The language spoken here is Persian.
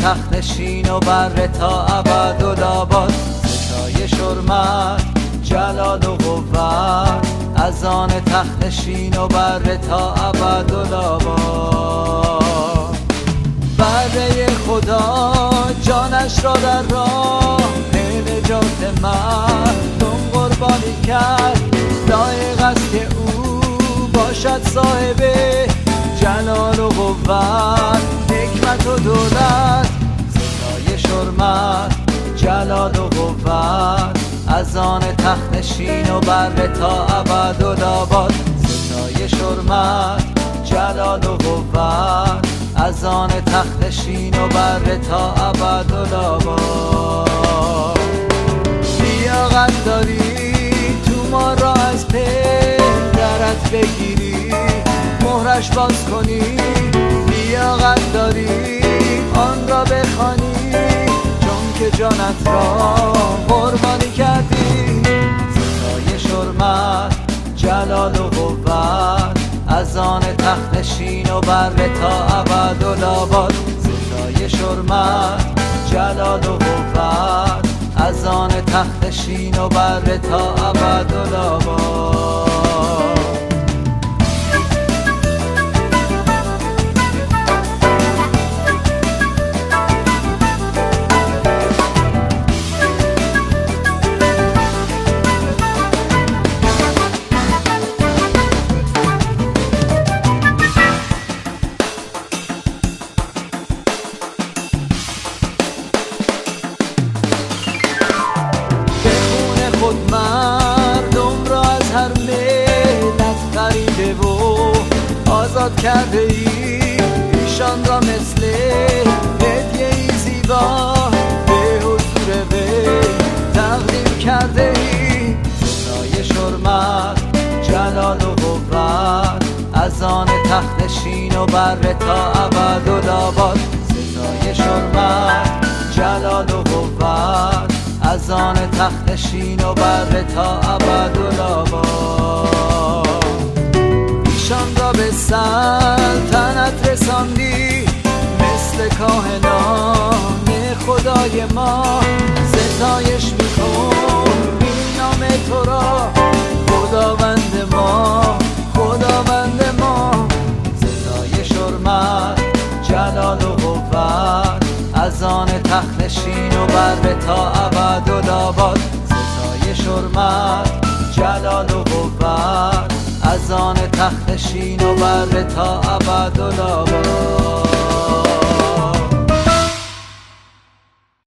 تخت نشین و بر تا ابدالآباد. ستایش حرمت جلال و قوت از آن تخت نشین و بر تا ابدالآباد. بره خدا جانش را در راه نجات مردم قربانی کرد. لایق است که او باشد صاحب جلال و قوت، حکمت و دولت. ستایش حرمت جلال و قوت از آن تخت نشین و بر تا ابدالآباد. ستایش حرمت جلال و قوت از آن تخت نشین و بر تا ابدالآباد. لیاقت داری تو ما را از پدرت بگیری، مهرش باز کنی. لیاقت داری آن را بخوانی، چون که جانت را قربانی کردی. ستایش حرمت جلال و قوت از آن تخت نشین و بر تا ابدالآباد. ستایش حرمت جلال و قوت از آن تخت نشین و بر تا ابدالآباد. مردم را از هر ملت خریده و آزاد کرده ای، ایشان را مثل هدیه‌ای زیبا به حضور وی تقدیم کرده ای. ستایش حرمت جلال و قوت از آن تخت نشین و بر تا ابدالآباد. ستایش حرمت جلال و قوت از آن تخت نشین و بر تا ابدالآباد. ایشان را به سلطنت رساندی مثل کاهنان خدای ما. ستایش می‌کنیم نام تو را خداوند ما، خداوند ما. ستایش حرمت جلال و قوت از آن تخت نشین و بر تا ابدالآباد. ستایش حرمت جلال و قوت از آن تخت نشین و بر تا ابدالآباد.